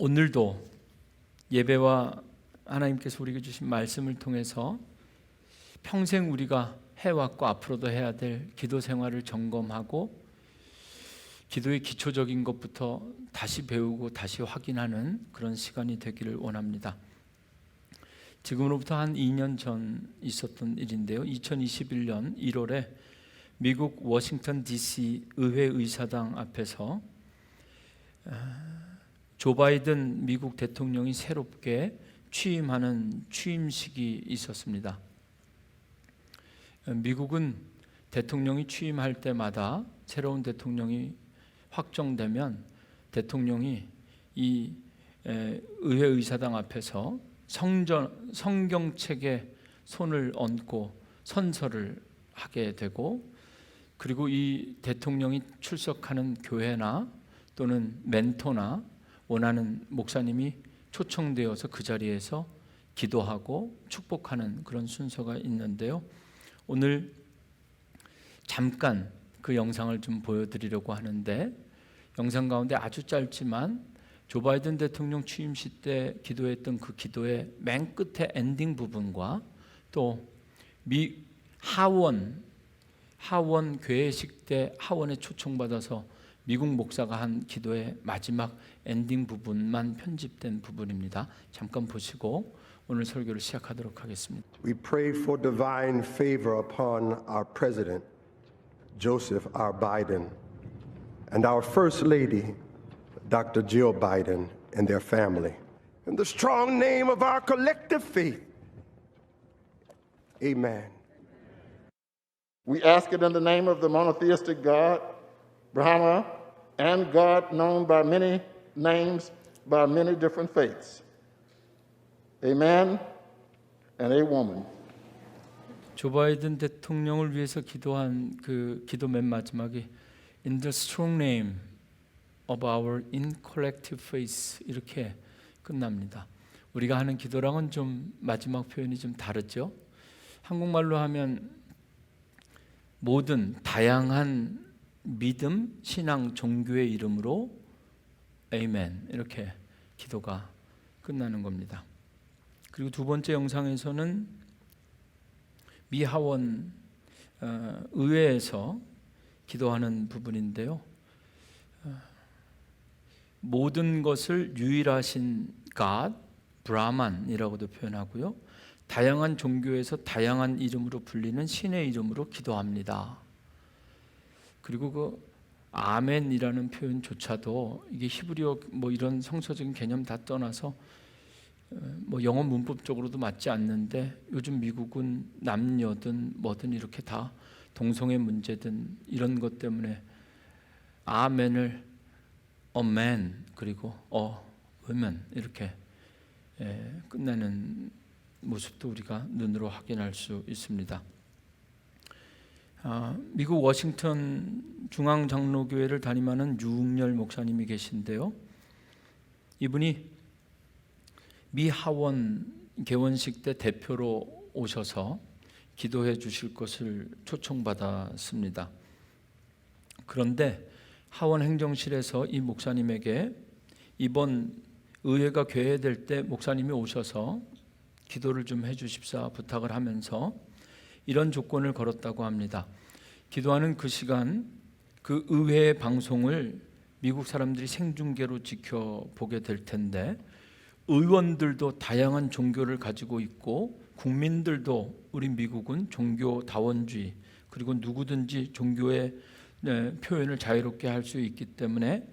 오늘도 예배와 하나님께서 우리에게 주신 말씀을 통해서 평생 우리가 해왔고 앞으로도 해야 될 기도 생활을 점검하고 기도의 기초적인 것부터 다시 배우고 다시 확인하는 그런 시간이 되기를 원합니다. 지금으로부터 한 2년 전 있었던 일인데요. 2021년 1월에 미국 워싱턴 DC 의회 의사당 앞에서 조 바이든 미국 대통령이 새롭게 취임하는 취임식이 있었습니다. 미국은 대통령이 취임할 때마다 새로운 대통령이 확정되면 대통령이 이 의회 의사당 앞에서 성경책에 손을 얹고 선서를 하게 되고, 그리고 이 대통령이 출석하는 교회나 또는 멘토나 원하는 목사님이 초청되어서 그 자리에서 기도하고 축복하는 그런 순서가 있는데요. 오늘 잠깐 그 영상을 좀 보여드리려고 하는데, 영상 가운데 아주 짧지만 조 바이든 대통령 취임식 때 기도했던 그 기도의 맨 끝에 엔딩 부분과 또 하원 괴회식 때 하원에 초청받아서 미국 목사가 한 기도의 마지막 엔딩 부분만 편집된 부분입니다. 잠깐 보시고 오늘 설교를 시작하도록 하겠습니다. We pray for divine favor upon our president, Joseph R. Biden, and our First Lady, Dr. Jill Biden, and their family. In the strong name of our collective faith, amen. We ask it in the name of the monotheistic God, Brahma, and God known by many names, by many different faiths. Amen and a woman. 조 바이든 대통령을 위해서 기도한 그 기도 맨 마지막에 In the strong name of our incollective faith 이렇게 끝납니다. 우리가 하는 기도랑은 좀 마지막 표현이 좀 다르죠. 한국말로 하면 모든 다양한 믿음, 신앙, 종교의 이름으로 아멘 이렇게 기도가 끝나는 겁니다. 그리고 두 번째 영상에서는 미 하원 의회에서 기도하는 부분인데요. 모든 것을 유일하신 God, 브라만이라고도 표현하고요. 다양한 종교에서 다양한 이름으로 불리는 신의 이름으로 기도합니다. 그리고 그 아멘이라는 표현조차도 이게 히브리어 뭐 이런 성서적인 개념 다 떠나서 뭐 영어 문법적으로도 맞지 않는데, 요즘 미국은 남녀든 뭐든 이렇게 다 동성애 문제든 이런 것 때문에 아멘을 어멘 그리고 으면 이렇게 끝나는 모습도 우리가 눈으로 확인할 수 있습니다. 미국 워싱턴 중앙장로교회를 담임하는 유웅열 목사님이 계신데요. 이분이 미 하원 개원식 때 대표로 오셔서 기도해 주실 것을 초청받았습니다. 그런데 하원 행정실에서 이 목사님에게 이번 의회가 개회될 때 목사님이 오셔서 기도를 좀 해 주십사 부탁을 하면서 이런 조건을 걸었다고 합니다. 기도하는 그 시간 그 의회 방송을 미국 사람들이 생중계로 지켜보게 될 텐데, 의원들도 다양한 종교를 가지고 있고 국민들도 우리 미국은 종교다원주의 그리고 누구든지 종교의 표현을 자유롭게 할 수 있기 때문에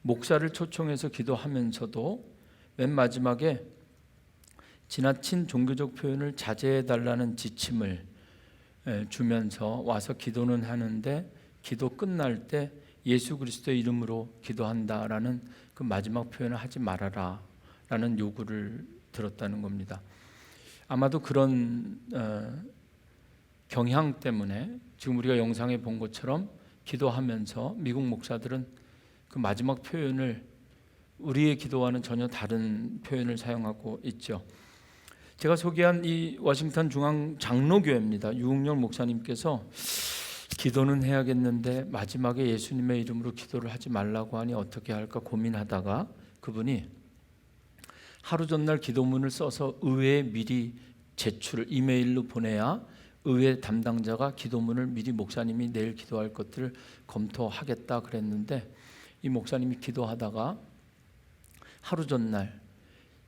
목사를 초청해서 기도하면서도 맨 마지막에 지나친 종교적 표현을 자제해달라는 지침을 주면서 와서 기도는 하는데, 기도 끝날 때 예수 그리스도의 이름으로 기도한다라는 그 마지막 표현을 하지 말아라 라는 요구를 들었다는 겁니다. 아마도 그런 경향 때문에 지금 우리가 영상에 본 것처럼 기도하면서 미국 목사들은 그 마지막 표현을 우리의 기도와는 전혀 다른 표현을 사용하고 있죠. 제가 소개한 이 워싱턴 중앙 장로교회입니다. 유웅열 목사님께서 기도는 해야겠는데 마지막에 예수님의 이름으로 기도를 하지 말라고 하니 어떻게 할까 고민하다가 그분이 하루 전날 기도문을 써서 의회에 미리 제출을 이메일로 보내야 의회 담당자가 기도문을 미리 목사님이 내일 기도할 것들을 검토하겠다 그랬는데, 이 목사님이 기도하다가 하루 전날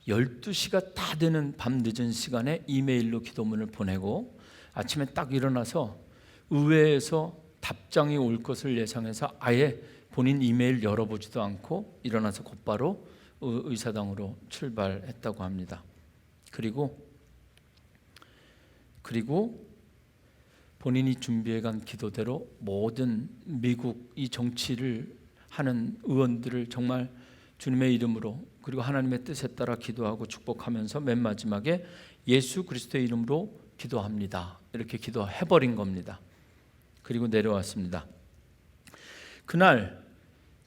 12시가 다 되는 밤 늦은 시간에 이메일로 기도문을 보내고 아침에 딱 일어나서 의회에서 답장이 올 것을 예상해서 아예 본인 이메일 열어보지도 않고 일어나서 곧바로 의사당으로 출발했다고 합니다. 그리고 본인이 준비해간 기도대로 모든 미국 이 정치를 하는 의원들을 정말 주님의 이름으로 그리고 하나님의 뜻에 따라 기도하고 축복하면서 맨 마지막에 예수 그리스도의 이름으로 기도합니다. 이렇게 기도해버린 겁니다. 그리고 내려왔습니다. 그날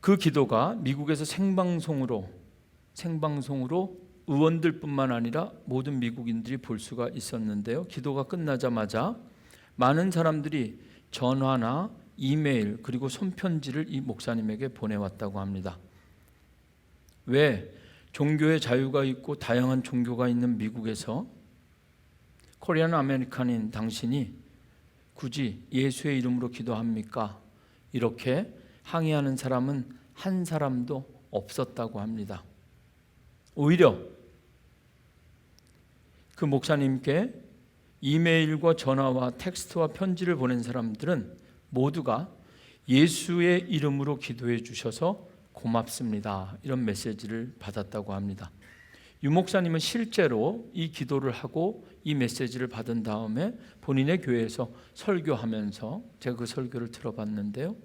그 기도가 미국에서 생방송으로 의원들뿐만 아니라 모든 미국인들이 볼 수가 있었는데요. 기도가 끝나자마자 많은 사람들이 전화나 이메일 그리고 손편지를 이 목사님에게 보내왔다고 합니다. 왜 종교의 자유가 있고 다양한 종교가 있는 미국에서 코리안 아메리칸인 당신이 굳이 예수의 이름으로 기도합니까? 이렇게 항의하는 사람은 한 사람도 없었다고 합니다. 오히려 그 목사님께 이메일과 전화와 텍스트와 편지를 보낸 사람들은 모두가 예수의 이름으로 기도해 주셔서 고맙습니다, 이런 메시지를 받았다고 합니다. 유 목사님은 실제로 이 기도를 하고 이 메시지를 받은 다음에 본인의 교회에서 설교하면서 제가 그 설교를 들어봤는데요,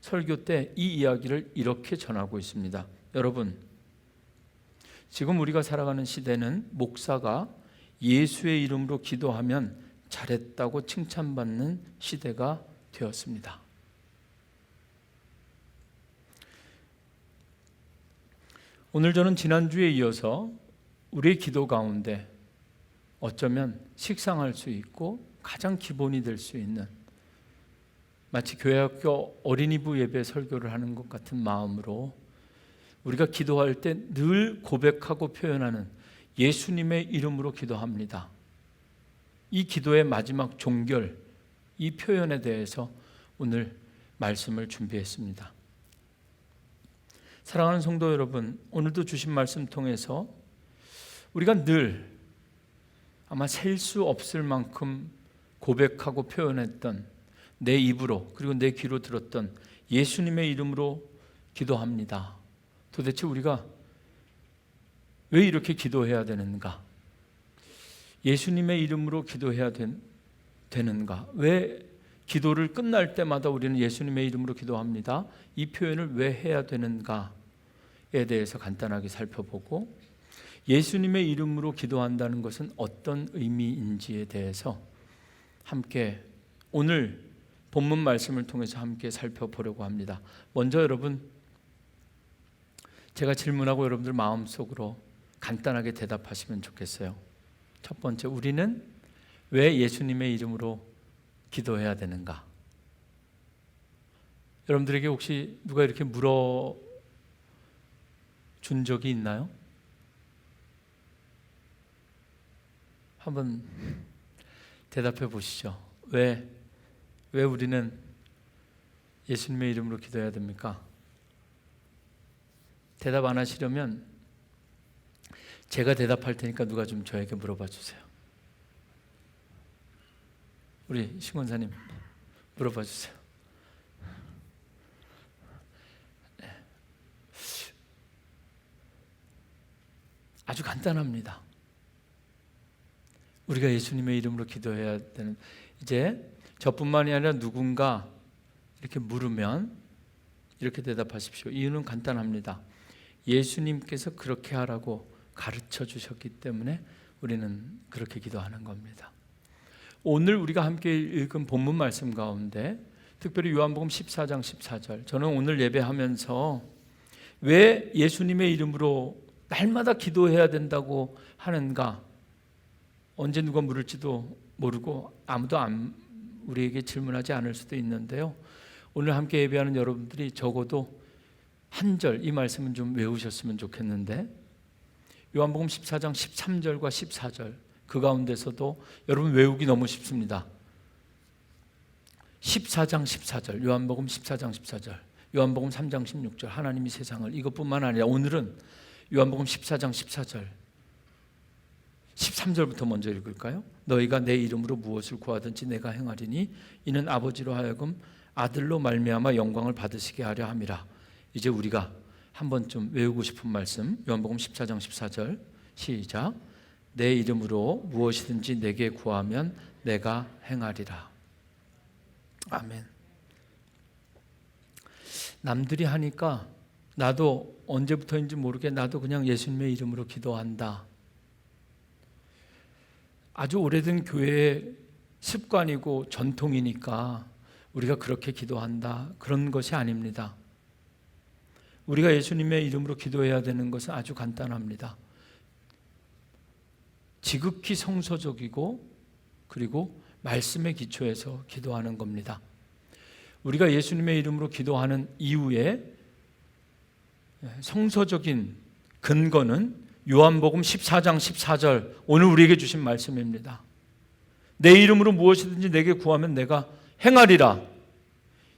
설교 때 이 이야기를 이렇게 전하고 있습니다. 여러분, 지금 우리가 살아가는 시대는 목사가 예수의 이름으로 기도하면 잘했다고 칭찬받는 시대가 되었습니다. 오늘 저는 지난주에 이어서 우리의 기도 가운데 어쩌면 식상할 수 있고 가장 기본이 될 수 있는, 마치 교회학교 어린이부 예배 설교를 하는 것 같은 마음으로 우리가 기도할 때 늘 고백하고 표현하는 예수님의 이름으로 기도합니다. 이 기도의 마지막 종결, 이 표현에 대해서 오늘 말씀을 준비했습니다. 사랑하는 성도 여러분, 오늘도 주신 말씀 통해서 우리가 늘 아마 셀 수 없을 만큼 고백하고 표현했던 내 입으로 그리고 내 귀로 들었던 예수님의 이름으로 기도합니다. 도대체 우리가 왜 이렇게 기도해야 되는가? 예수님의 이름으로 기도해야 되는가? 왜 기도를 끝날 때마다 우리는 예수님의 이름으로 기도합니다, 이 표현을 왜 해야 되는가에 대해서 간단하게 살펴보고, 예수님의 이름으로 기도한다는 것은 어떤 의미인지에 대해서 함께 오늘 본문 말씀을 통해서 함께 살펴보려고 합니다. 먼저 여러분, 제가 질문하고 여러분들 마음속으로 간단하게 대답하시면 좋겠어요. 첫 번째, 우리는 왜 예수님의 이름으로 기도해야 되는가? 여러분들에게 혹시 누가 이렇게 물어준 적이 있나요? 한번 대답해 보시죠. 왜 우리는 예수님의 이름으로 기도해야 됩니까? 대답 안 하시려면 제가 대답할 테니까 누가 좀 저에게 물어봐 주세요. 우리 신권사님 물어봐 주세요. 아주 간단합니다. 우리가 예수님의 이름으로 기도해야 되는, 이제 저뿐만이 아니라 누군가 이렇게 물으면 이렇게 대답하십시오. 이유는 간단합니다. 예수님께서 그렇게 하라고 가르쳐 주셨기 때문에 우리는 그렇게 기도하는 겁니다. 오늘 우리가 함께 읽은 본문 말씀 가운데 특별히 요한복음 14장 14절, 저는 오늘 예배하면서 왜 예수님의 이름으로 날마다 기도해야 된다고 하는가, 언제 누가 물을지도 모르고 아무도 우리에게 질문하지 않을 수도 있는데요, 오늘 함께 예배하는 여러분들이 적어도 한 절 이 말씀은 좀 외우셨으면 좋겠는데, 요한복음 14장 13절과 14절 그 가운데서도 여러분 외우기 너무 쉽습니다. 14장 14절 요한복음 14장 14절 요한복음 3장 16절 하나님이 세상을 이것뿐만 아니라 오늘은 요한복음 14장 14절 13절부터 먼저 읽을까요? 너희가 내 이름으로 무엇을 구하든지 내가 행하리니 이는 아버지로 하여금 아들로 말미암아 영광을 받으시게 하려 함이라. 이제 우리가 한 번쯤 외우고 싶은 말씀 요한복음 14장 14절 시작. 내 이름으로 무엇이든지 내게 구하면 내가 행하리라. 아멘. 남들이 하니까 나도 언제부터인지 모르게 나도 그냥 예수님의 이름으로 기도한다. 아주 오래된 교회의 습관이고 전통이니까 우리가 그렇게 기도한다. 그런 것이 아닙니다. 우리가 예수님의 이름으로 기도해야 되는 것은 아주 간단합니다. 지극히 성서적이고 그리고 말씀의 기초에서 기도하는 겁니다. 우리가 예수님의 이름으로 기도하는 이유에 성서적인 근거는 요한복음 14장 14절 오늘 우리에게 주신 말씀입니다. 내 이름으로 무엇이든지 내게 구하면 내가 행하리라.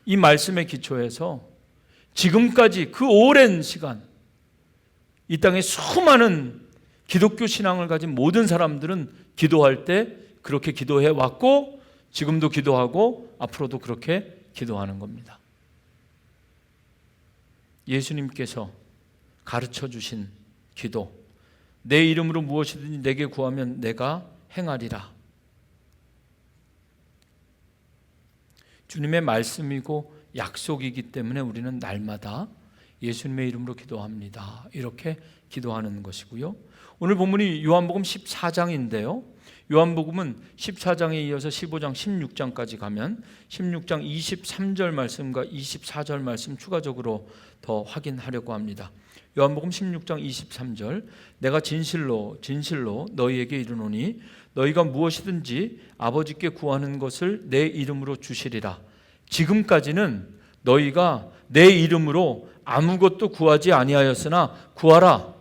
이 말씀의 기초에서 지금까지 그 오랜 시간 이 땅에 수많은 기독교 신앙을 가진 모든 사람들은 기도할 때 그렇게 기도해 왔고 지금도 기도하고 앞으로도 그렇게 기도하는 겁니다. 예수님께서 가르쳐 주신 기도 내 이름으로 무엇이든지 내게 구하면 내가 행하리라. 주님의 말씀이고 약속이기 때문에 우리는 날마다 예수님의 이름으로 기도합니다. 이렇게 기도하는 것이고요. 오늘 본문이 요한복음 14장인데요. 요한복음은 14장에 이어서 15장, 16장까지 가면 16장 23절 말씀과 24절 말씀 추가적으로 더 확인하려고 합니다. 요한복음 16장 23절 내가 진실로 너희에게 이르노니 너희가 무엇이든지 아버지께 구하는 것을 내 이름으로 주시리라. 지금까지는 너희가 내 이름으로 아무것도 구하지 아니하였으나 구하라.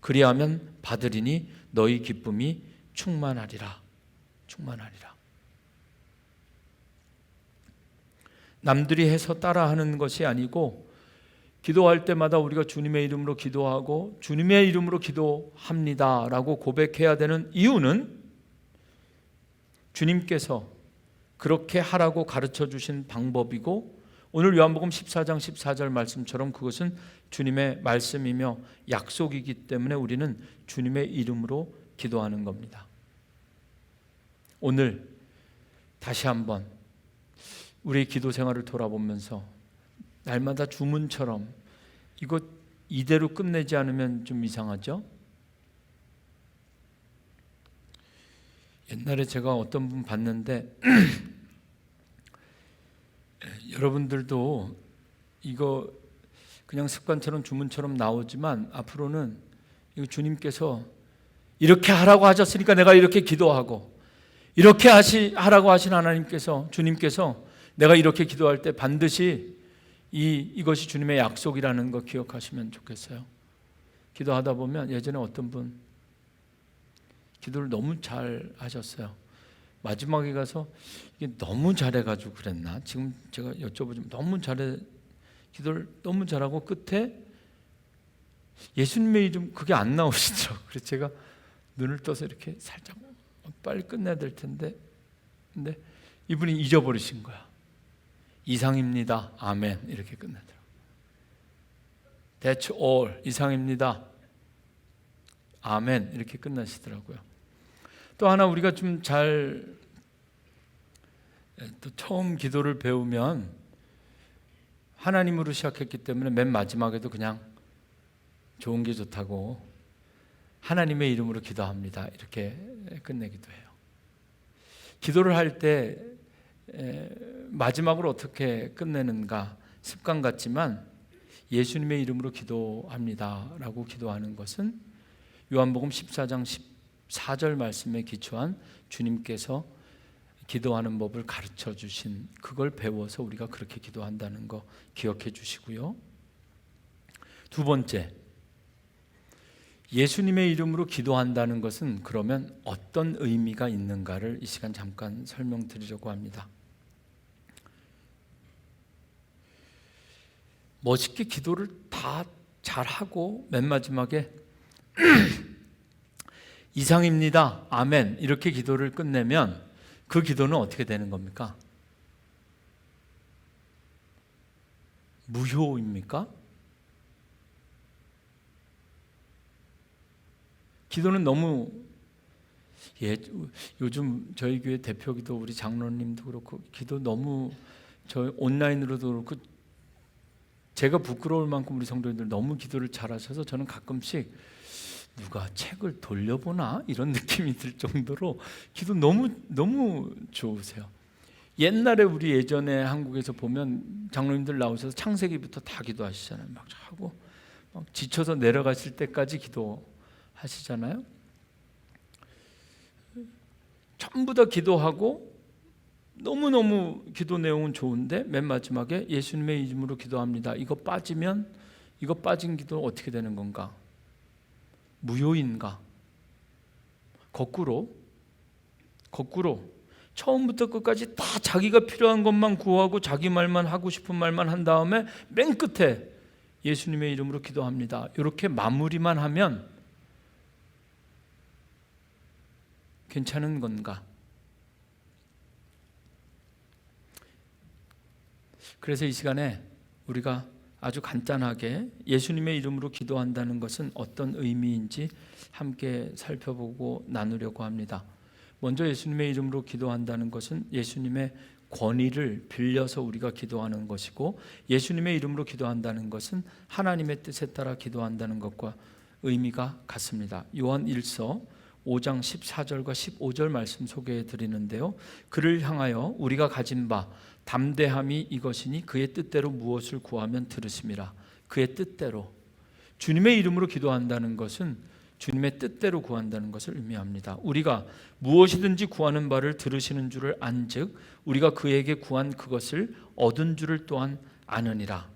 그리하면 받으리니 너희 기쁨이 충만하리라. 남들이 해서 따라하는 것이 아니고 기도할 때마다 우리가 주님의 이름으로 기도하고 주님의 이름으로 기도합니다라고 고백해야 되는 이유는 주님께서 그렇게 하라고 가르쳐 주신 방법이고 오늘 요한복음 14장 14절 말씀처럼 그것은 주님의 말씀이며 약속이기 때문에 우리는 주님의 이름으로 기도하는 겁니다. 오늘 다시 한번 우리의 기도 생활을 돌아보면서 날마다 주문처럼 이거 이대로 끝내지 않으면 좀 이상하죠? 옛날에 제가 어떤 분 봤는데 여러분들도 이거 그냥 습관처럼 주문처럼 나오지만 앞으로는 이거 주님께서 이렇게 하라고 하셨으니까 내가 이렇게 기도하고 이렇게 하라고 하신 하나님께서 주님께서 내가 이렇게 기도할 때 반드시 이것이 주님의 약속이라는 거 기억하시면 좋겠어요. 기도하다 보면 예전에 어떤 분 기도를 너무 잘 하셨어요. 마지막에 가서 이게 너무 잘해가지고 그랬나? 지금 제가 여쭤보지만 너무 기도를 너무 잘하고 끝에 예수님의 이름 그게 안 나오시더라고요. 그래서 제가 눈을 떠서 이렇게 살짝 빨리 끝내야 될 텐데 근데 이분이 잊어버리신 거야. 이상입니다. 아멘. 이렇게 끝나더라고요. That's all. 이상입니다. 아멘. 이렇게 끝나시더라고요. 또 하나 우리가 좀 또 처음 기도를 배우면 하나님으로 시작했기 때문에 맨 마지막에도 그냥 좋은 게 좋다고 하나님의 이름으로 기도합니다. 이렇게 끝내기도 해요. 기도를 할 때 마지막으로 어떻게 끝내는가 습관 같지만 예수님의 이름으로 기도합니다 라고 기도하는 것은 요한복음 14장 14절 말씀에 기초한 주님께서 기도하는 법을 가르쳐 주신 그걸 배워서 우리가 그렇게 기도한다는 거 기억해 주시고요. 두 번째, 예수님의 이름으로 기도한다는 것은 그러면 어떤 의미가 있는가를 이 시간 잠깐 설명드리려고 합니다. 멋있게 기도를 다 잘하고 맨 마지막에 이상입니다, 아멘 이렇게 기도를 끝내면 그 기도는 어떻게 되는 겁니까? 무효입니까? 기도는 너무 요즘 저희 교회 대표기도 우리 장로님도 그렇고 기도 너무 저 온라인으로도 그렇고 제가 부끄러울 만큼 우리 성도님들 너무 기도를 잘하셔서 저는 가끔씩 누가 책을 돌려보나 이런 느낌이 들 정도로 기도 너무 좋으세요. 옛날에 우리 예전에 한국에서 보면 장로님들 나오셔서 창세기부터 다 기도하시잖아요. 막 하고 막 지쳐서 내려가실 때까지 기도하시잖아요. 전부 다 기도하고 너무너무 기도 내용은 좋은데 맨 마지막에 예수님의 이름으로 기도합니다. 이거 빠진 기도 어떻게 되는 건가? 무효인가? 거꾸로 처음부터 끝까지 다 자기가 필요한 것만 구하고 자기 말만 하고 싶은 말만 한 다음에 맨 끝에 예수님의 이름으로 기도합니다. 이렇게 마무리만 하면 괜찮은 건가? 그래서 이 시간에 우리가 아주 간단하게 예수님의 이름으로 기도한다는 것은 어떤 의미인지 함께 살펴보고 나누려고 합니다. 먼저 예수님의 이름으로 기도한다는 것은 예수님의 권위를 빌려서 우리가 기도하는 것이고, 예수님의 이름으로 기도한다는 것은 하나님의 뜻에 따라 기도한다는 것과 의미가 같습니다. 요한 1서 5장 14절과 15절 말씀 소개해 드리는데요, 그를 향하여 우리가 가진 바 담대함이 이것이니 그의 뜻대로 무엇을 구하면 들으심이라. 그의 뜻대로, 주님의 이름으로 기도한다는 것은 주님의 뜻대로 구한다는 것을 의미합니다. 우리가 무엇이든지 구하는 바를 들으시는 줄을 안즉 우리가 그에게 구한 그것을 얻은 줄을 또한 아느니라.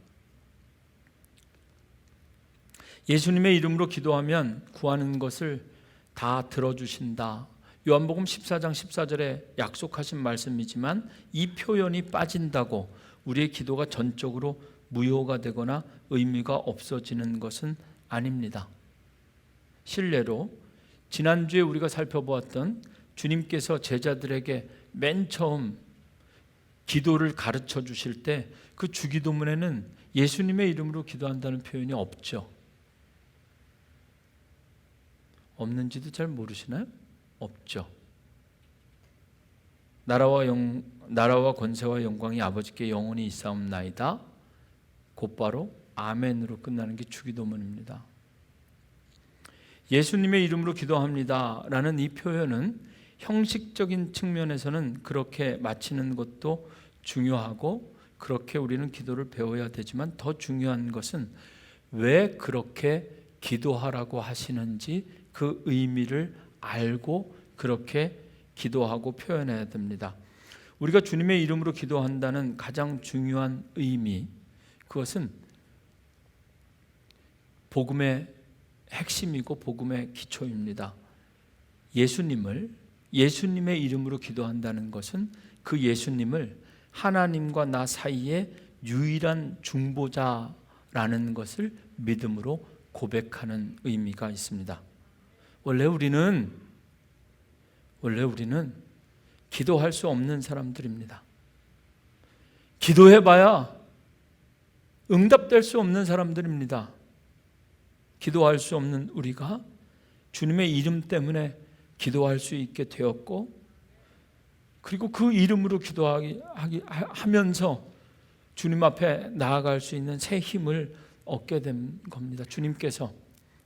예수님의 이름으로 기도하면 구하는 것을 다 들어주신다. 요한복음 14장 14절에 약속하신 말씀이지만 이 표현이 빠진다고 우리의 기도가 전적으로 무효가 되거나 의미가 없어지는 것은 아닙니다. 실례로 지난주에 우리가 살펴보았던 주님께서 제자들에게 맨 처음 기도를 가르쳐 주실 때 그 주기도문에는 예수님의 이름으로 기도한다는 표현이 없죠. 없는지도 잘 모르시나요? 없죠. 나라와 권세와 영광이 아버지께 영원히 있사옵나이다. 곧바로 아멘으로 끝나는 게 주기도문입니다. 예수님의 이름으로 기도합니다 라는 이 표현은 형식적인 측면에서는 그렇게 마치는 것도 중요하고 그렇게 우리는 기도를 배워야 되지만 더 중요한 것은 왜 그렇게 기도하라고 하시는지 그 의미를 알고 그렇게 기도하고 표현해야 됩니다. 우리가 주님의 이름으로 기도한다는 가장 중요한 의미, 그것은 복음의 핵심이고 복음의 기초입니다. 예수님의 이름으로 기도한다는 것은 그 예수님을 하나님과 나 사이의 유일한 중보자라는 것을 믿음으로 고백하는 의미가 있습니다. 원래 우리는 기도할 수 없는 사람들입니다. 기도해봐야 응답될 수 없는 사람들입니다. 기도할 수 없는 우리가 주님의 이름 때문에 기도할 수 있게 되었고, 그리고 그 이름으로 기도하면서 주님 앞에 나아갈 수 있는 새 힘을 얻게 된 겁니다. 주님께서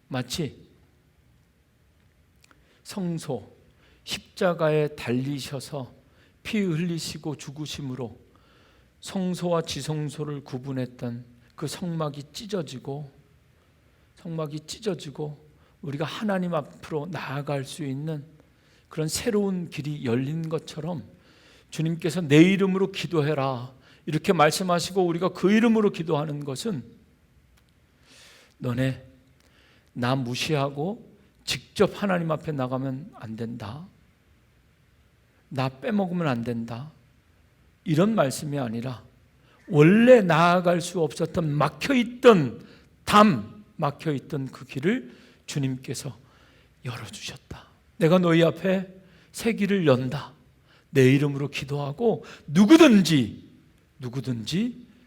마치 성소 십자가에 달리셔서 피 흘리시고 죽으심으로 성소와 지성소를 구분했던 그 성막이 찢어지고 우리가 하나님 앞으로 나아갈 수 있는 그런 새로운 길이 열린 것처럼 주님께서 내 이름으로 기도해라 이렇게 말씀하시고 우리가 그 이름으로 기도하는 것은 너네 나 무시하고 직접 하나님 앞에 나가면 안 된다. 나 빼먹으면 안 된다. 이런 말씀이 아니라 원래 나아갈 수 없었던 막혀있던 막혀있던 그 길을 주님께서 열어주셨다. 내가 너희 앞에 새 길을 연다. 내 이름으로 기도하고 누구든지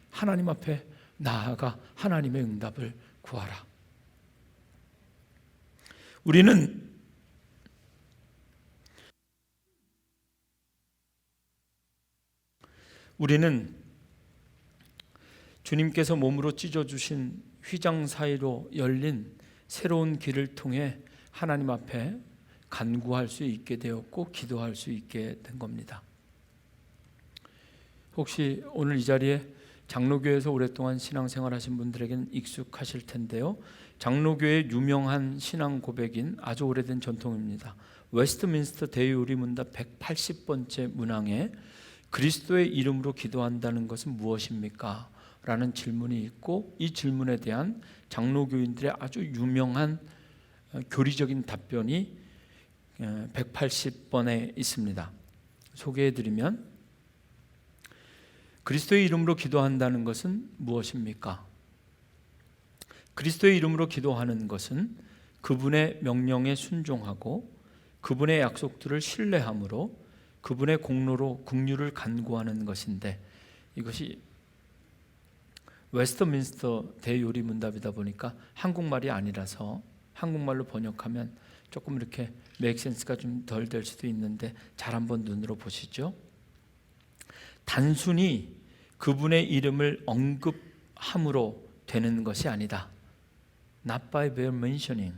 하나님 앞에 나아가 하나님의 응답을 구하라. 우리는 주님께서 몸으로 찢어주신 휘장 사이로 열린 새로운 길을 통해 하나님 앞에 간구할 수 있게 되었고 기도할 수 있게 된 겁니다. 혹시 오늘 이 자리에 장로교에서 오랫동안 신앙생활 하신 분들에게는 익숙하실 텐데요. 장로교의 유명한 신앙 고백인 아주 오래된 전통입니다. 웨스트민스터 대의우리문답 180번째 문항에 그리스도의 이름으로 기도한다는 것은 무엇입니까? 라는 질문이 있고, 이 질문에 대한 장로교인들의 아주 유명한 교리적인 답변이 180번에 있습니다. 소개해드리면, 그리스도의 이름으로 기도한다는 것은 무엇입니까? 그리스도의 이름으로 기도하는 것은 그분의 명령에 순종하고 그분의 약속들을 신뢰함으로 그분의 공로로 긍휼을 간구하는 것인데, 이것이 웨스트민스터 대요리문답이다 보니까 한국말이 아니라서 한국말로 번역하면 조금 이렇게 메이크센스가 좀 덜 될 수도 있는데 잘 한번 눈으로 보시죠. 단순히 그분의 이름을 언급함으로 되는 것이 아니다. Not by bare mentioning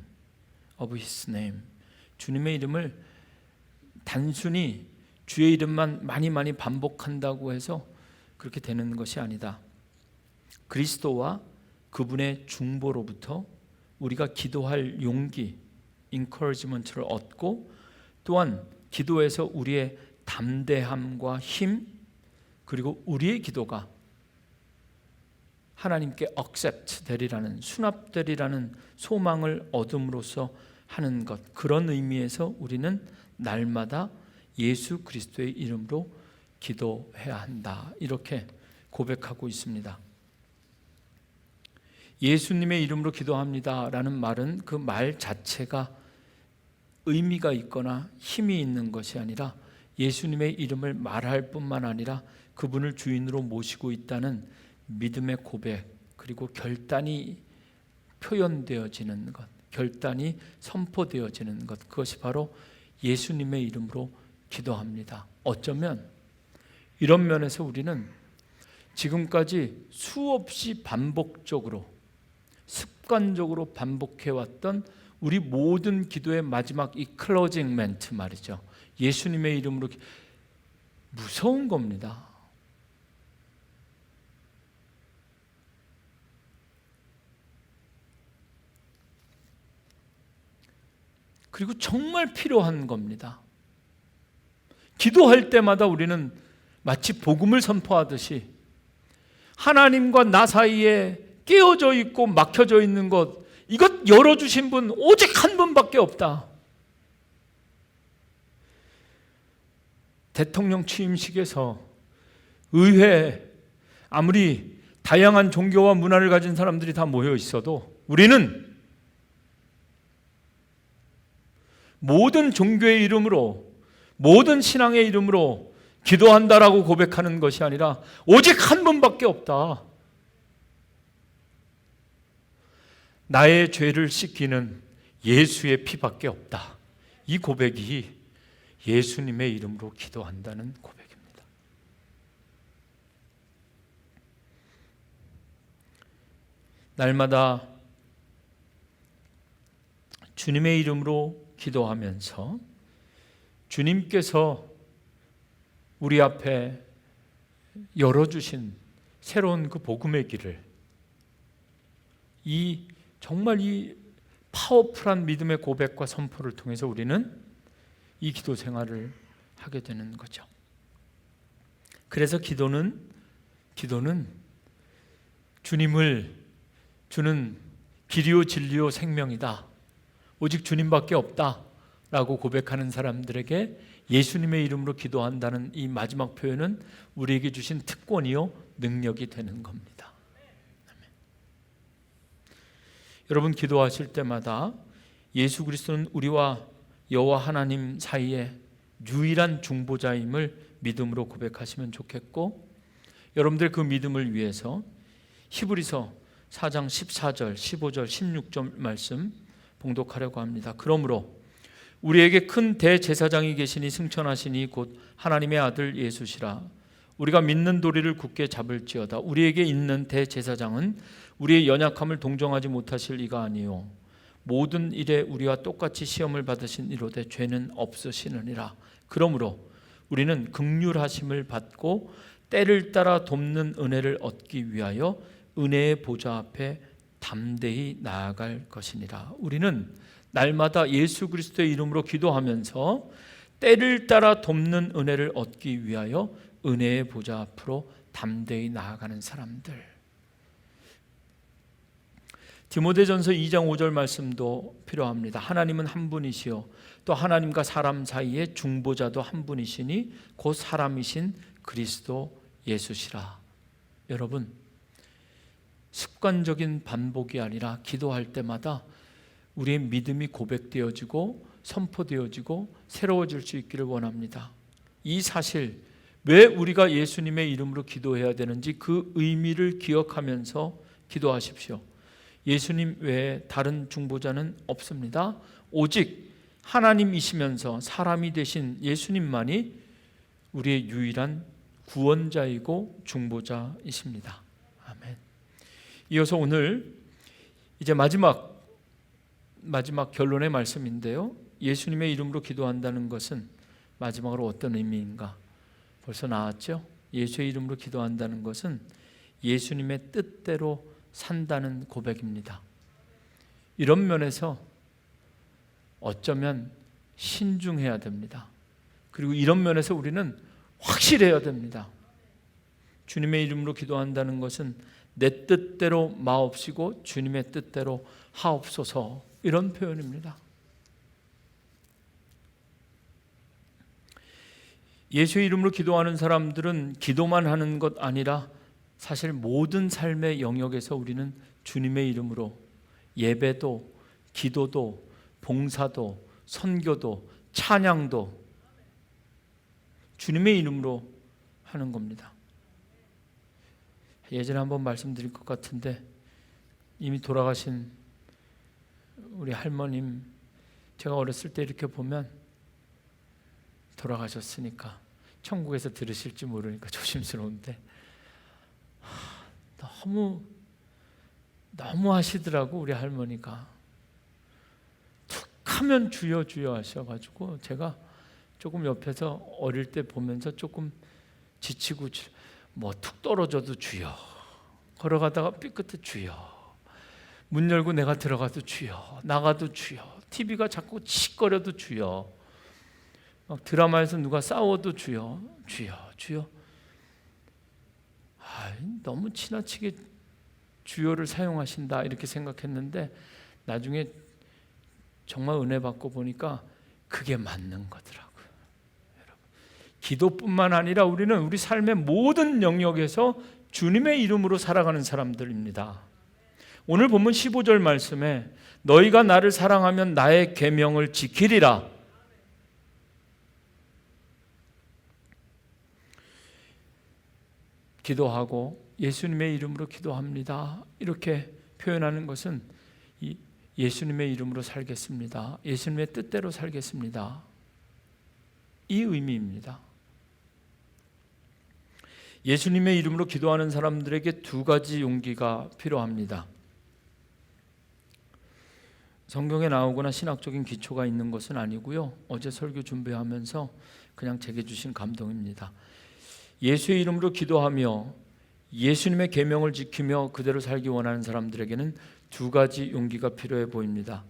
of His name. 주님의 이름을 단순히 주의 이름만 많이 반복한다고 해서 그렇게 되는 것이 아니다. 그리스도와 그분의 중보로부터 우리가 기도할 용기, encouragement를 얻고, 또한 기도에서 우리의 담대함과 힘, 그리고 우리의 기도가 하나님께 accept 되리라는, 수납되리라는 소망을 얻음으로써 하는 것, 그런 의미에서 우리는 날마다 예수 그리스도의 이름으로 기도해야 한다, 이렇게 고백하고 있습니다. 예수님의 이름으로 기도합니다 라는 말은 그 말 자체가 의미가 있거나 힘이 있는 것이 아니라 예수님의 이름을 말할 뿐만 아니라 그분을 주인으로 모시고 있다는 믿음의 고백, 그리고 결단이 표현되어지는 것, 결단이 선포되어지는 것, 그것이 바로 예수님의 이름으로 기도합니다. 어쩌면 이런 면에서 우리는 지금까지 수없이 반복적으로 습관적으로 반복해왔던 우리 모든 기도의 마지막 이 클로징 멘트 말이죠. 예수님의 이름으로 무서운 겁니다. 그리고 정말 필요한 겁니다. 기도할 때마다 우리는 마치 복음을 선포하듯이 하나님과 나 사이에 끼어져 있고 막혀져 있는 것, 이것 열어주신 분 오직 한 분밖에 없다. 대통령 취임식에서 의회, 아무리 다양한 종교와 문화를 가진 사람들이 다 모여 있어도 우리는 모든 종교의 이름으로, 모든 신앙의 이름으로 기도한다라고 고백하는 것이 아니라 오직 한 분밖에 없다. 나의 죄를 씻기는 예수의 피밖에 없다. 이 고백이 예수님의 이름으로 기도한다는 고백입니다. 날마다 주님의 이름으로 기도하면서 주님께서 우리 앞에 열어주신 새로운 그 복음의 길을, 정말 이 파워풀한 믿음의 고백과 선포를 통해서 우리는 이 기도 생활을 하게 되는 거죠. 그래서 기도는 주님을 주는 길이요 진리요 생명이다. 오직 주님밖에 없다 라고 고백하는 사람들에게 예수님의 이름으로 기도한다는 이 마지막 표현은 우리에게 주신 특권이요 능력이 되는 겁니다. 아멘. 여러분 기도하실 때마다 예수 그리스도는 우리와 여호와 하나님 사이에 유일한 중보자임을 믿음으로 고백하시면 좋겠고, 여러분들 그 믿음을 위해서 히브리서 4장 14절, 15절, 16절 말씀 봉독하려고 합니다. 그러므로 우리에게 큰 대제사장이 계시니 승천하시니 곧 하나님의 아들 예수시라. 우리가 믿는 도리를 굳게 잡을지어다. 우리에게 있는 대제사장은 우리의 연약함을 동정하지 못하실 이가 아니요 모든 일에 우리와 똑같이 시험을 받으신 이로되 죄는 없으시느니라. 그러므로 우리는 긍휼하심을 받고 때를 따라 돕는 은혜를 얻기 위하여 은혜의 보좌 앞에 담대히 나아갈 것이니라. 우리는 날마다 예수 그리스도의 이름으로 기도하면서 때를 따라 돕는 은혜를 얻기 위하여 은혜의 보좌 앞으로 담대히 나아가는 사람들. 디모데전서 2장 5절 말씀도 필요합니다. 하나님은 한 분이시요 또 하나님과 사람 사이에 중보자도 한 분이시니 곧 사람이신 그리스도 예수시라. 여러분, 습관적인 반복이 아니라 기도할 때마다 우리의 믿음이 고백되어지고 선포되어지고 새로워질 수 있기를 원합니다. 이 사실, 왜 우리가 예수님의 이름으로 기도해야 되는지 그 의미를 기억하면서 기도하십시오. 예수님 외에 다른 중보자는 없습니다. 오직 하나님이시면서 사람이 되신 예수님만이 우리의 유일한 구원자이고 중보자이십니다. 아멘. 이어서 오늘 이제 마지막 결론의 말씀인데요. 예수님의 이름으로 기도한다는 것은 마지막으로 어떤 의미인가? 벌써 나왔죠? 예수의 이름으로 기도한다는 것은 예수님의 뜻대로 산다는 고백입니다. 이런 면에서 어쩌면 신중해야 됩니다. 그리고 이런 면에서 우리는 확실해야 됩니다. 주님의 이름으로 기도한다는 것은 내 뜻대로 마옵시고 주님의 뜻대로 하옵소서, 이런 표현입니다. 예수의 이름으로 기도하는 사람들은 기도만 하는 것 아니라 사실 모든 삶의 영역에서 우리는 주님의 이름으로 예배도, 기도도, 봉사도, 선교도, 찬양도 주님의 이름으로 하는 겁니다. 예전에 한번 말씀드릴 것 같은데, 이미 돌아가신 우리 할머님, 제가 어렸을 때 이렇게 보면 돌아가셨으니까 천국에서 들으실지 모르니까 조심스러운데 너무 하시더라고. 우리 할머니가 툭 하면 주여 주여 하셔가지고 제가 조금 옆에서 어릴 때 보면서 조금 지치고, 뭐 툭 떨어져도 주여, 걸어가다가 삐끗해 주여, 문 열고 내가 들어가도 주여, 나가도 주여, TV가 자꾸 칙거려도 주여, 막 드라마에서 누가 싸워도 주여 주여 주여. 너무 지나치게 주여를 사용하신다 이렇게 생각했는데 나중에 정말 은혜 받고 보니까 그게 맞는 거더라고요. 여러분, 기도뿐만 아니라 우리는 우리 삶의 모든 영역에서 주님의 이름으로 살아가는 사람들입니다. 오늘 본문 15절 말씀에 너희가 나를 사랑하면 나의 계명을 지키리라. 기도하고 예수님의 이름으로 기도합니다, 이렇게 표현하는 것은 예수님의 이름으로 살겠습니다, 예수님의 뜻대로 살겠습니다, 이 의미입니다. 예수님의 이름으로 기도하는 사람들에게 두 가지 용기가 필요합니다. 성경에 나오거나 신학적인 기초가 있는 것은 아니고요, 어제 설교 준비하면서 그냥 제게 주신 감동입니다. 예수의 이름으로 기도하며 예수님의 계명을 지키며 그대로 살기 원하는 사람들에게는 두 가지 용기가 필요해 보입니다.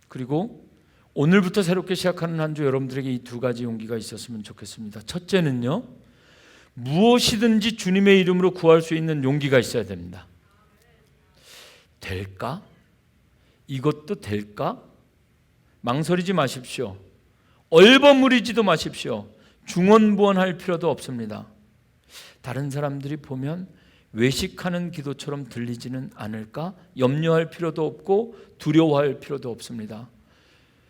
그리고 오늘부터 새롭게 시작하는 한 주 여러분들에게 이 두 가지 용기가 있었으면 좋겠습니다. 첫째는요, 무엇이든지 주님의 이름으로 구할 수 있는 용기가 있어야 됩니다. 될까? 이것도 될까? 망설이지 마십시오. 얼버무리지도 마십시오. 중언부언할 필요도 없습니다. 다른 사람들이 보면 외식하는 기도처럼 들리지는 않을까? 염려할 필요도 없고 두려워할 필요도 없습니다.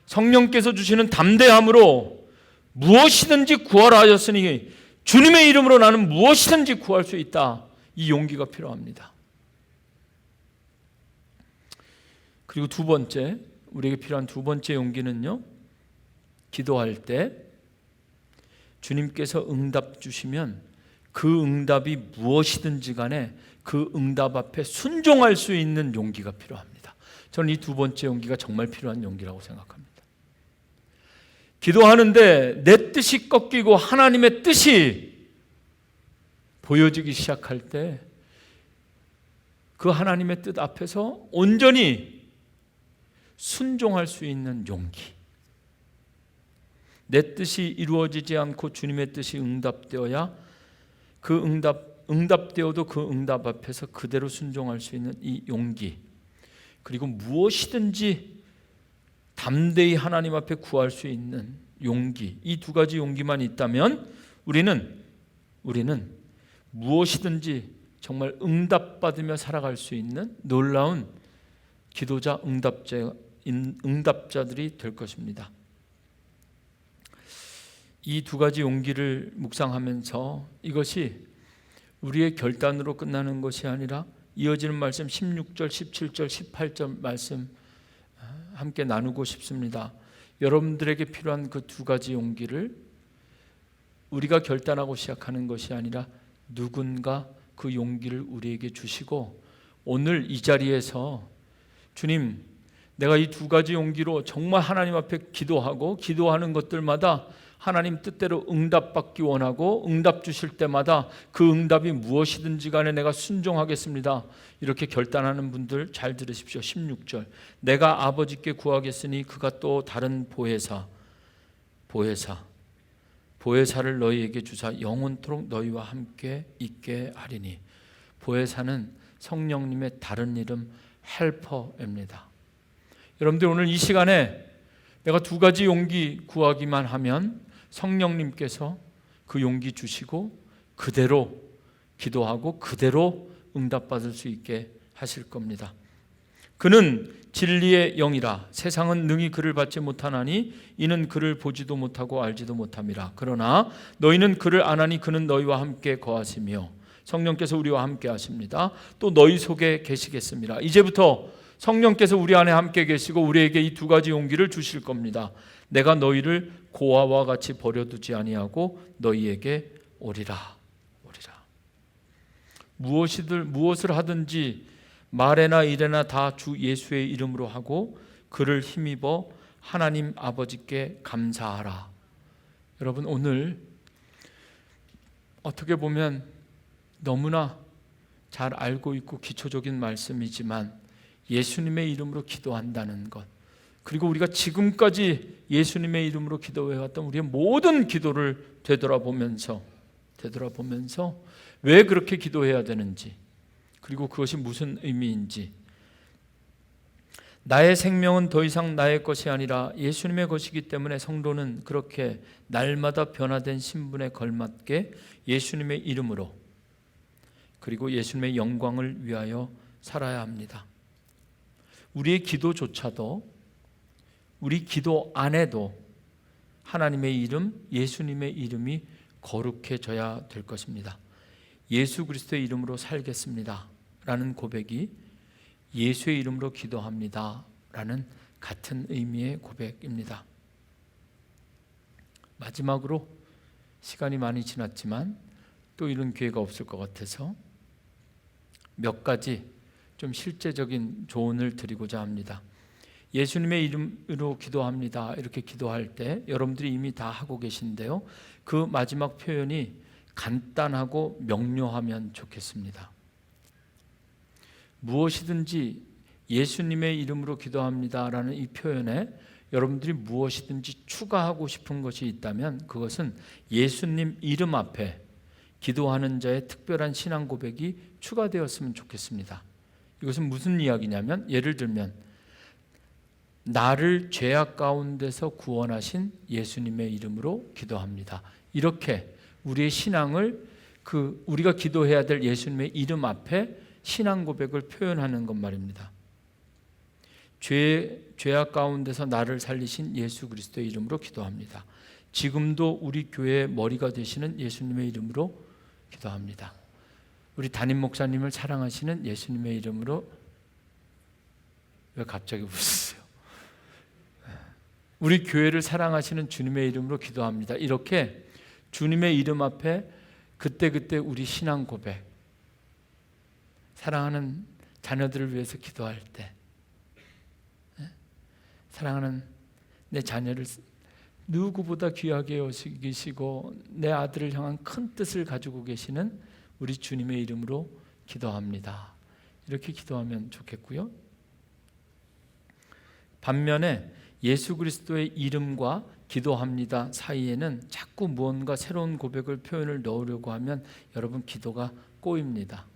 성령께서 주시는 담대함으로 무엇이든지 구하라 하셨으니 주님의 이름으로 나는 무엇이든지 구할 수 있다. 이 용기가 필요합니다. 그리고 두 번째, 우리에게 필요한 두 번째 용기는요, 기도할 때 주님께서 응답 주시면 그 응답이 무엇이든지 간에 그 응답 앞에 순종할 수 있는 용기가 필요합니다. 저는 이 두 번째 용기가 정말 필요한 용기라고 생각합니다. 기도하는데 내 뜻이 꺾이고 하나님의 뜻이 보여지기 시작할 때 그 하나님의 뜻 앞에서 온전히 순종할 수 있는 용기. 내 뜻이 이루어지지 않고 주님의 뜻이 응답되어야 그 응답되어도 그 응답 앞에서 그대로 순종할 수 있는 이 용기. 그리고 무엇이든지 담대히 하나님 앞에 구할 수 있는 용기. 이 두 가지 용기만 있다면 우리는 무엇이든지 정말 응답받으며 살아갈 수 있는 놀라운 기도자 응답자들이 될 것입니다. 이 두 가지 용기를 묵상하면서 이것이 우리의 결단으로 끝나는 것이 아니라 이어지는 말씀 16절, 17절, 18절 말씀 함께 나누고 싶습니다. 여러분들에게 필요한 그 두 가지 용기를 우리가 결단하고 시작하는 것이 아니라 누군가 그 용기를 우리에게 주시고 오늘 이 자리에서 주님, 내가 이 두 가지 용기로 정말 하나님 앞에 기도하고 기도하는 것들마다 하나님 뜻대로 응답받기 원하고 응답 주실 때마다 그 응답이 무엇이든지 간에 내가 순종하겠습니다. 이렇게 결단하는 분들 잘 들으십시오. 16절 내가 아버지께 구하겠으니 그가 또 다른 보혜사를 너희에게 주사 영원토록 너희와 함께 있게 하리니. 보혜사는 성령님의 다른 이름 헬퍼입니다. 여러분들 오늘 이 시간에 내가 두 가지 용기 구하기만 하면 성령님께서 그 용기 주시고 그대로 기도하고 그대로 응답받을 수 있게 하실 겁니다. 그는 진리의 영이라 세상은 능히 그를 받지 못하나니 이는 그를 보지도 못하고 알지도 못함이라. 그러나 너희는 그를 아나니 그는 너희와 함께 거하시며 성령께서 우리와 함께 하십니다. 또 너희 속에 계시겠습니다. 이제부터 성령께서 우리 안에 함께 계시고 우리에게 이 두 가지 용기를 주실 겁니다. 내가 너희를 고아와 같이 버려두지 아니하고 너희에게 오리라. 무엇을 하든지 말에나 일에나 다 주 예수의 이름으로 하고 그를 힘입어 하나님 아버지께 감사하라. 여러분 오늘 어떻게 보면 너무나 잘 알고 있고 기초적인 말씀이지만 예수님의 이름으로 기도한다는 것, 그리고 우리가 지금까지 예수님의 이름으로 기도해왔던 우리의 모든 기도를 되돌아보면서 왜 그렇게 기도해야 되는지, 그리고 그것이 무슨 의미인지, 나의 생명은 더 이상 나의 것이 아니라 예수님의 것이기 때문에 성도는 그렇게 날마다 변화된 신분에 걸맞게 예수님의 이름으로 그리고 예수님의 영광을 위하여 살아야 합니다. 우리의 기도조차도, 우리 기도 안에도 하나님의 이름, 예수님의 이름이 거룩해져야 될 것입니다. 예수 그리스도의 이름으로 살겠습니다 라는 고백이 예수의 이름으로 기도합니다 라는 같은 의미의 고백입니다. 마지막으로 시간이 많이 지났지만 또 이런 기회가 없을 것 같아서 몇 가지 좀 실제적인 조언을 드리고자 합니다. 예수님의 이름으로 기도합니다 이렇게 기도할 때 여러분들이 이미 다 하고 계신데요, 그 마지막 표현이 간단하고 명료하면 좋겠습니다. 무엇이든지 예수님의 이름으로 기도합니다라는 이 표현에 여러분들이 무엇이든지 추가하고 싶은 것이 있다면 그것은 예수님 이름 앞에 기도하는 자의 특별한 신앙 고백이 추가되었으면 좋겠습니다. 이것은 무슨 이야기냐면, 예를 들면 나를 죄악 가운데서 구원하신 예수님의 이름으로 기도합니다. 이렇게 우리의 신앙을 우리가 기도해야 될 예수님의 이름 앞에 신앙 고백을 표현하는 것 말입니다. 죄악 가운데서 나를 살리신 예수 그리스도의 이름으로 기도합니다. 지금도 우리 교회의 머리가 되시는 예수님의 이름으로 기도합니다. 우리 담임 목사님을 사랑하시는 예수님의 이름으로. 왜 갑자기 웃으세요? 우리 교회를 사랑하시는 주님의 이름으로 기도합니다. 이렇게 주님의 이름 앞에 그때그때 우리 신앙 고백, 사랑하는 자녀들을 위해서 기도할 때, 사랑하는 내 자녀를 누구보다 귀하게 여기시고 내 아들을 향한 큰 뜻을 가지고 계시는 우리 주님의 이름으로 기도합니다. 이렇게 기도하면 좋겠고요. 반면에 예수 그리스도의 이름과 기도합니다 사이에는 자꾸 무언가 새로운 고백을 표현을 넣으려고 하면 여러분 기도가 꼬입니다.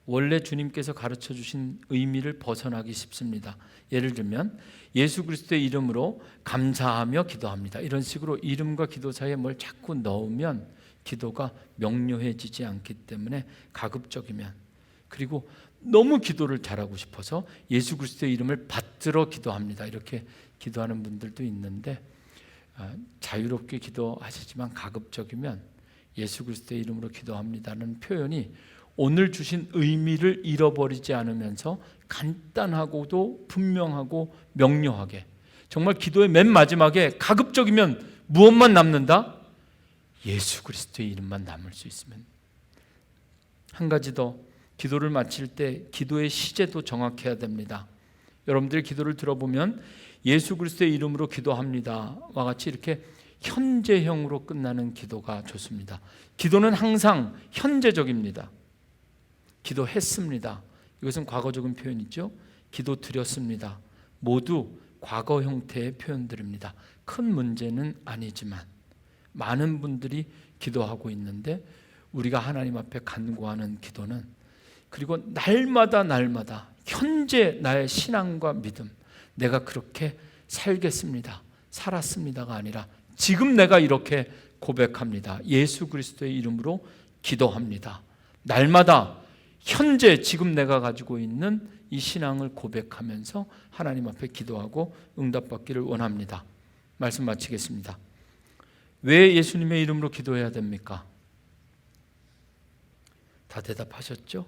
원래 주님께서 가르쳐 주신 의미를 벗어나기 쉽습니다. 예를 들면 예수 그리스도의 이름으로 감사하며 기도합니다. 이런 식으로 이름과 기도 사이에 뭘 자꾸 넣으면 기도가 명료해지지 않기 때문에 가급적이면, 그리고 너무 기도를 잘하고 싶어서 예수 그리스도의 이름을 받들어 기도합니다. 이렇게 기도하는 분들도 있는데 자유롭게 기도하시지만 가급적이면 예수 그리스도의 이름으로 기도합니다는 표현이 오늘 주신 의미를 잃어버리지 않으면서 간단하고도 분명하고 명료하게, 정말 기도의 맨 마지막에 가급적이면 무엇만 남는다? 예수 그리스도의 이름만 남을 수 있으면. 한 가지 더, 기도를 마칠 때 기도의 시제도 정확해야 됩니다. 여러분들의 기도를 들어보면 예수 그리스도의 이름으로 기도합니다와 같이 이렇게 현재형으로 끝나는 기도가 좋습니다. 기도는 항상 현재적입니다. 기도했습니다. 이것은 과거적인 표현이죠. 기도 드렸습니다. 모두 과거 형태의 표현들입니다. 큰 문제는 아니지만 많은 분들이 기도하고 있는데 우리가 하나님 앞에 간구하는 기도는, 그리고 날마다 현재 나의 신앙과 믿음, 내가 그렇게 살겠습니다, 살았습니다가 아니라 지금 내가 이렇게 고백합니다. 예수 그리스도의 이름으로 기도합니다. 날마다 현재 지금 내가 가지고 있는 이 신앙을 고백하면서 하나님 앞에 기도하고 응답받기를 원합니다. 말씀 마치겠습니다. 왜 예수님의 이름으로 기도해야 됩니까? 다 대답하셨죠?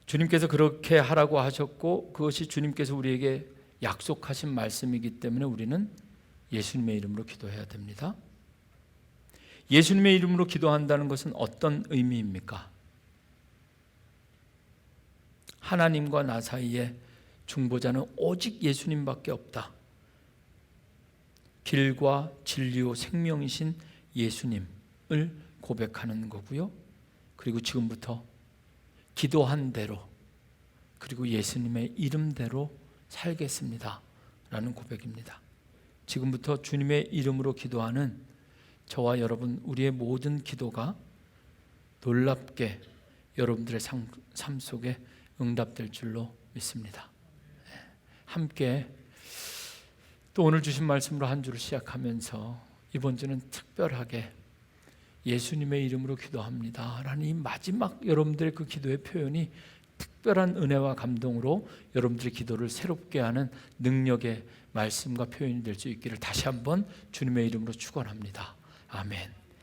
주님께서 그렇게 하라고 하셨고 그것이 주님께서 우리에게 약속하신 말씀이기 때문에 우리는 예수님의 이름으로 기도해야 됩니다. 예수님의 이름으로 기도한다는 것은 어떤 의미입니까? 하나님과 나 사이에 중보자는 오직 예수님밖에 없다. 길과 진리요 생명이신 예수님을 고백하는 거고요. 그리고 지금부터 기도한 대로, 그리고 예수님의 이름대로 살겠습니다 라는 고백입니다. 지금부터 주님의 이름으로 기도하는 저와 여러분, 우리의 모든 기도가 놀랍게 여러분들의 삶 속에 응답될 줄로 믿습니다. 함께 또 오늘 주신 말씀으로 한 주를 시작하면서 이번 주는 특별하게 예수님의 이름으로 기도합니다 라는 이 마지막 여러분들의 그 기도의 표현이 특별한 은혜와 감동으로 여러분들의 기도를 새롭게 하는 능력의 말씀과 표현이 될 수 있기를 다시 한번 주님의 이름으로 축원합니다. 아멘.